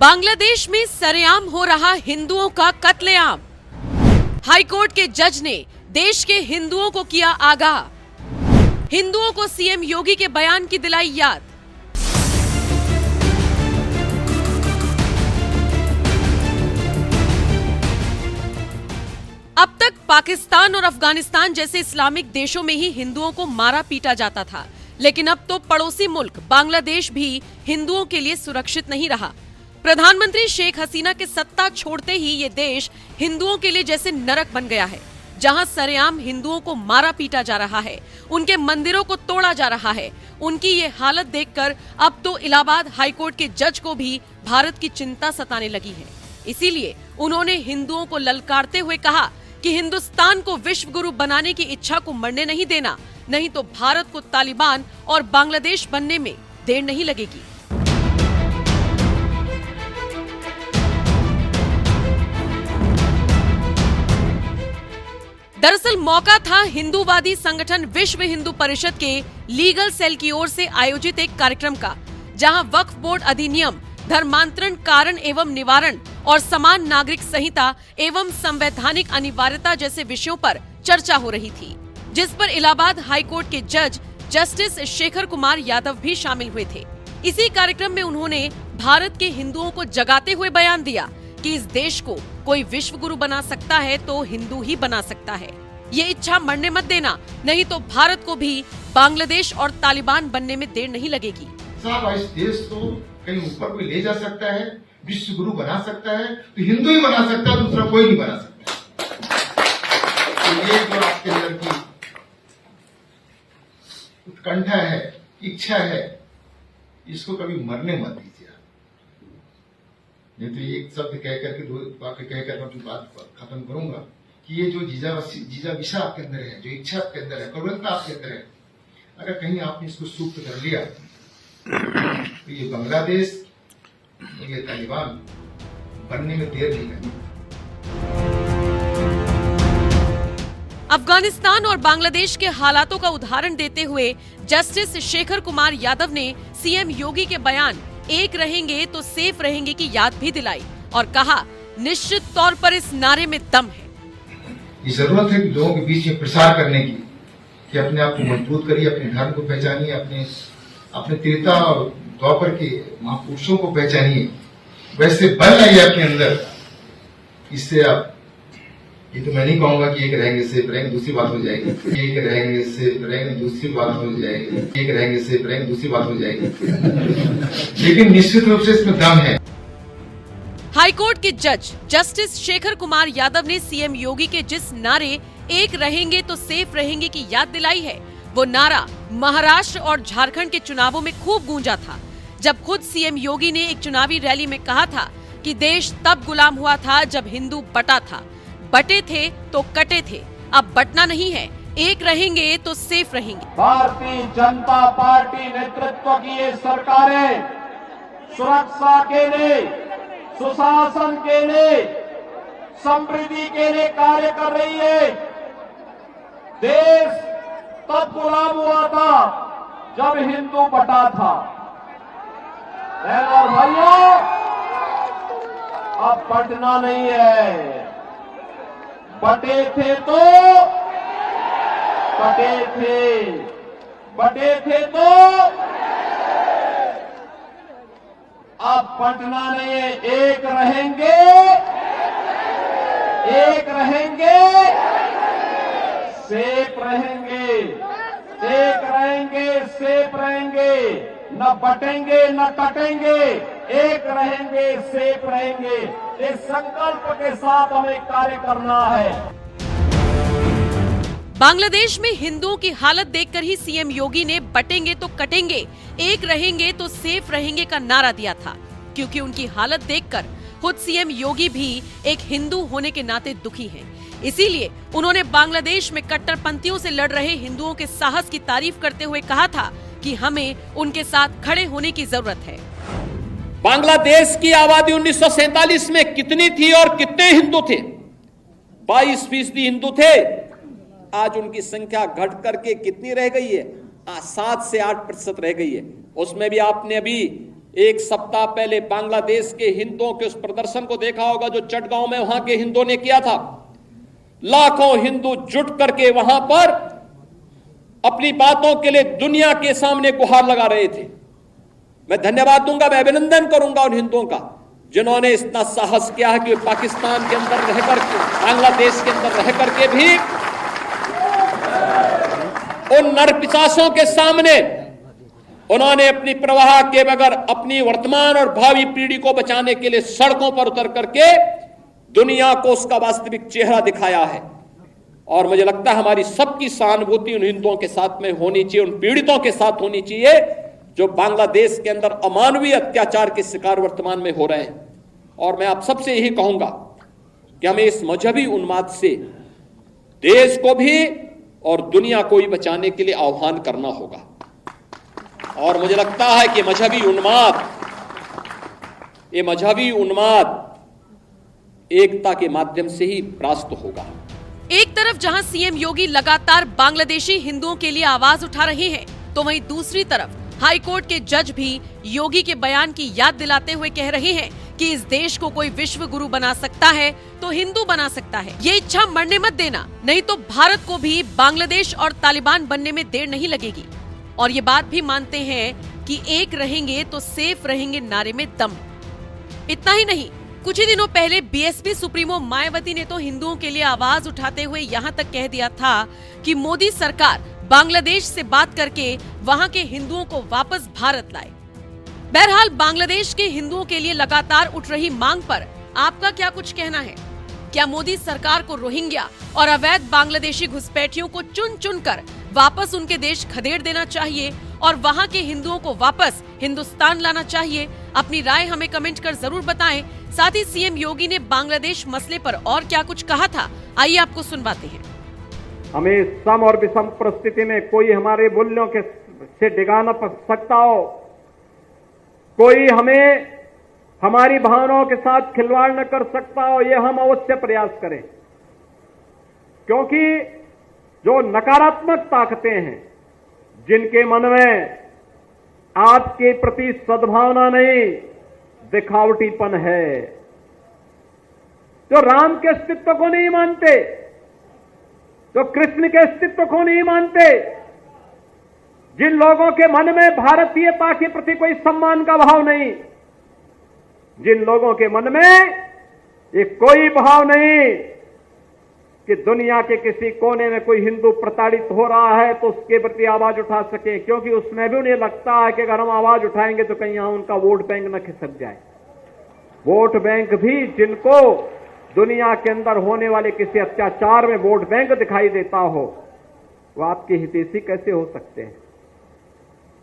बांग्लादेश में सरेआम हो रहा हिंदुओं का कत्लेआम। हाईकोर्ट के जज ने देश के हिंदुओं को किया आगाह। हिंदुओं को सीएम योगी के बयान की दिलाई याद। अब तक पाकिस्तान और अफगानिस्तान जैसे इस्लामिक देशों में ही हिंदुओं को मारा पीटा जाता था, लेकिन अब तो पड़ोसी मुल्क बांग्लादेश भी हिंदुओं के लिए सुरक्षित नहीं रहा। प्रधानमंत्री शेख हसीना के सत्ता छोड़ते ही ये देश हिंदुओं के लिए जैसे नरक बन गया है, जहां सरेआम हिंदुओं को मारा पीटा जा रहा है, उनके मंदिरों को तोड़ा जा रहा है। उनकी ये हालत देखकर अब तो इलाहाबाद हाईकोर्ट के जज को भी भारत की चिंता सताने लगी है। इसीलिए उन्होंने हिंदुओं को ललकारते हुए कहा कि हिंदुस्तान को विश्व गुरु बनाने की इच्छा को मरने नहीं देना, नहीं तो भारत को तालिबान और बांग्लादेश बनने में देर नहीं लगेगी। दरअसल मौका था हिंदूवादी संगठन विश्व हिंदू परिषद के लीगल सेल की ओर से आयोजित एक कार्यक्रम का, जहां वक्फ बोर्ड अधिनियम, धर्मांतरण कारण एवं निवारण और समान नागरिक संहिता एवं संवैधानिक अनिवार्यता जैसे विषयों पर चर्चा हो रही थी, जिस पर इलाहाबाद हाईकोर्ट के जज जस्टिस शेखर कुमार यादव भी शामिल हुए थे। इसी कार्यक्रम में उन्होंने भारत के हिंदुओं को जगाते हुए बयान दिया कि इस देश को कोई विश्व गुरु बना सकता है तो हिंदू ही बना सकता है। ये इच्छा मरने मत देना, नहीं तो भारत को भी बांग्लादेश और तालिबान बनने में देर नहीं लगेगी। साहब, इस देश को कहीं ऊपर कोई ले जा सकता है, विश्व गुरु बना सकता है तो हिंदू ही बना सकता है, दूसरा कोई नहीं बना सकता। तो ये जो आपके अंदर की उत्कंठा है, इच्छा है, इसको कभी मरने मत दीजिए। नहीं तो एक शब्द कह करके, दो वाक्य कह कर मैं बात खत्म करूंगा कि ये जो जीजा विषा आपके अंदर है, जो इच्छा आपके अंदर है, प्रबलता आपके अंदर है, अगर कहीं आपने इसको सुप्त कर लिया तो ये बांग्लादेश और ये तालिबान बनने में देर नहीं लगेगी। अफगानिस्तान और बांग्लादेश के हालातों का उदाहरण देते हुए जस्टिस शेखर कुमार यादव ने सीएम योगी के बयान एक रहेंगे तो सेफ रहेंगे की याद भी दिलाई और कहा, निश्चित तौर पर इस नारे में दम है। ये जरूरत है कि लोगों के बीच में प्रसार करने की, कि अपने आप को मजबूत करिए, अपने धर्म को पहचानिए, अपने त्रेता और द्वापर के महापुरुषों को पहचानिए, वैसे बल लाइए अपने अंदर। इससे आप, ये तो मैं नहीं कहूंगा कि एक रहेंगे सेफ रहेंगे, दूसरी बात हो जाएगी। एक रहेंगे सेफ रहेंगे, दूसरी बात हो जाएगी। एक रहेंगे सेफ रहेंगे, दूसरी बात हो जाएगी। लेकिन निश्चित रूप से इसमें दम है। हाईकोर्ट के जज जस्टिस शेखर कुमार यादव ने सीएम योगी के जिस नारे एक रहेंगे तो सेफ रहेंगे की याद दिलाई है, वो नारा महाराष्ट्र और झारखंड के चुनावों में खूब गूंजा था, जब खुद सीएम योगी ने एक चुनावी रैली में कहा था कि देश तब गुलाम हुआ था जब हिंदू बटा था, बटे थे तो कटे थे, अब बटना नहीं है, एक रहेंगे तो सेफ रहेंगे। भारतीय जनता पार्टी नेतृत्व की ये सरकारें सुरक्षा के लिए, सुशासन के लिए, समृद्धि के लिए कार्य कर रही है। देश तब गुलाम हुआ था जब हिंदू बटा था। और भाइयों, अब बटना नहीं है, बटे थे तो कटे थे, बटे थे तो अब बटना नहीं है, एक रहेंगे, एक रहेंगे, सेफ रहेंगे, एक रहेंगे, सेफ रहेंगे, न बटेंगे न कटेंगे, एक रहेंगे, सेफ रहेंगे। इस संकल्प के साथ हमें कार्य करना है। बांग्लादेश में हिंदुओं की हालत देखकर ही सीएम योगी ने बटेंगे तो कटेंगे, एक रहेंगे तो सेफ रहेंगे का नारा दिया था, क्योंकि उनकी हालत देखकर खुद सीएम योगी भी एक हिंदू होने के नाते दुखी हैं। इसीलिए उन्होंने बांग्लादेश में कट्टरपंथियों से लड़ रहे हिंदुओं के साहस की तारीफ करते हुए कहा था कि हमें उनके साथ खड़े होने की जरूरत है। बांग्लादेश की आबादी 1947 में कितनी थी और कितने हिंदू थे? 22% हिंदू थे। आज उनकी संख्या घट करके कितनी रह गई है? 7 से 8% रह गई है। उसमें भी आपने अभी एक सप्ताह पहले बांग्लादेश के हिंदुओं के उस प्रदर्शन को देखा होगा जो चटगांव में वहां के हिंदुओं ने किया था। लाखों हिंदू जुट करके वहां पर अपनी बातों के लिए दुनिया के सामने गुहार लगा रहे थे। मैं धन्यवाद दूंगा, मैं अभिनंदन करूंगा उन हिंदुओं का जिन्होंने इतना साहस किया है कि पाकिस्तान के अंदर रहकर, बांग्लादेश के अंदर रह करके भी उन नरपिशाचों के सामने उन्होंने अपनी प्रवाह के बगैर अपनी वर्तमान और भावी पीढ़ी को बचाने के लिए सड़कों पर उतर करके दुनिया को उसका वास्तविक चेहरा दिखाया है। और मुझे लगता है हमारी सबकी सहानुभूति उन हिंदुओं के साथ में होनी चाहिए, उन पीड़ितों के साथ होनी चाहिए जो बांग्लादेश के अंदर अमानवीय अत्याचार के शिकार वर्तमान में हो रहे हैं। और मैं आप सबसे यही कहूंगा कि हमें इस मजहबी उन्माद से देश को भी और दुनिया को भी बचाने के लिए आह्वान करना होगा। और मुझे लगता है कि ये मजहबी उन्माद एकता के माध्यम से ही परास्त होगा। एक तरफ जहां सीएम योगी लगातार बांग्लादेशी हिंदुओं के लिए आवाज उठा रहे हैं, तो वहीं दूसरी तरफ हाई कोर्ट के जज भी योगी के बयान की याद दिलाते हुए कह रहे हैं कि इस देश को कोई विश्व गुरु बना सकता है तो हिंदू बना सकता है। ये इच्छा मरने मत देना, नहीं तो भारत को भी बांग्लादेश और तालिबान बनने में देर नहीं लगेगी। और ये बात भी मानते हैं कि एक रहेंगे तो सेफ रहेंगे नारे में दम। इतना ही नहीं, कुछ ही दिनों पहले बीएसपी सुप्रीमो मायावती ने तो हिंदुओं के लिए आवाज उठाते हुए यहाँ तक कह दिया था कि मोदी सरकार बांग्लादेश से बात करके वहाँ के हिंदुओं को वापस भारत लाए। बहरहाल बांग्लादेश के हिंदुओं के लिए लगातार उठ रही मांग पर आपका क्या कुछ कहना है? क्या मोदी सरकार को रोहिंग्या और अवैध बांग्लादेशी घुसपैठियों को चुन चुन कर वापस उनके देश खदेड़ देना चाहिए और वहां के हिंदुओं को वापस हिंदुस्तान लाना चाहिए? अपनी राय हमें कमेंट कर जरूर बताएं। साथ ही सीएम योगी ने बांग्लादेश मसले पर और क्या कुछ कहा था, आइए आपको सुनवाते हैं। हमें सम और विषम परिस्थिति में कोई हमारे मूल्यों के से डिगा न सकता हो, कोई हमें हमारी भावनाओं के साथ खिलवाड़ न कर सकता हो, ये हम अवश्य प्रयास करें। क्योंकि जो नकारात्मक ताकतें हैं, जिनके मन में आपके प्रति सद्भावना नहीं, दिखावटीपन है, जो राम के अस्तित्व को नहीं मानते, जो कृष्ण के अस्तित्व को नहीं मानते, जिन लोगों के मन में भारतीयता के प्रति कोई सम्मान का भाव नहीं, जिन लोगों के मन में ये कोई भाव नहीं कि दुनिया के किसी कोने में कोई हिंदू प्रताड़ित हो रहा है तो उसके प्रति आवाज उठा सके, क्योंकि उसमें भी उन्हें लगता है कि अगर हम आवाज उठाएंगे तो कहीं यहां उनका वोट बैंक न खिसक जाए। वोट बैंक भी जिनको दुनिया के अंदर होने वाले किसी अत्याचार में वोट बैंक दिखाई देता हो, वो आपके हितैषी कैसे हो सकते हैं?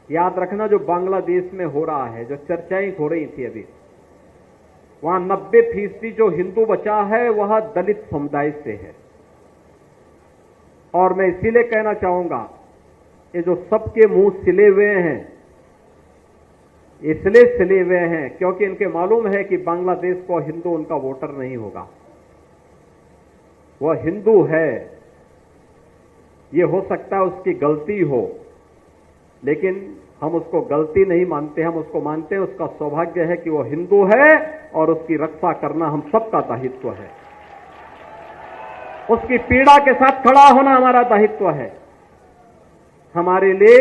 याद रखना, जो बांग्लादेश में हो रहा है, जो चर्चाएं हो रही थी अभी, वहां 90% जो हिंदू बचा है वह दलित समुदाय से है। और मैं इसीलिए कहना चाहूंगा, ये जो सबके मुंह सिले हुए हैं, इसलिए सिले हुए हैं क्योंकि इनके मालूम है कि बांग्लादेश को हिंदू उनका वोटर नहीं होगा। वह हिंदू है, ये हो सकता है उसकी गलती हो, लेकिन हम उसको गलती नहीं मानते, हम उसको मानते हैं उसका सौभाग्य है कि वो हिंदू है और उसकी रक्षा करना हम सबका दायित्व है। उसकी पीड़ा के साथ खड़ा होना हमारा दायित्व है। हमारे लिए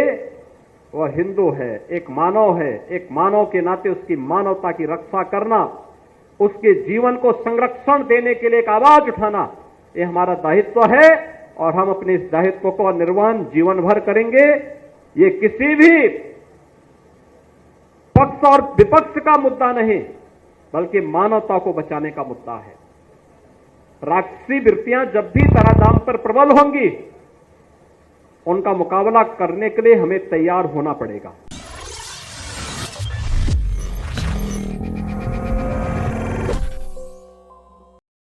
वह हिंदू है, एक मानव है, एक मानव के नाते उसकी मानवता की रक्षा करना, उसके जीवन को संरक्षण देने के लिए एक आवाज उठाना, ये हमारा दायित्व है और हम अपने इस दायित्व को निर्वहन जीवन भर करेंगे। ये किसी भी पक्ष और विपक्ष का मुद्दा नहीं, बल्कि मानवता को बचाने का मुद्दा है। राक्षसी वृत्तियां जब भी धराधाम पर प्रबल होंगी, उनका मुकाबला करने के लिए हमें तैयार होना पड़ेगा।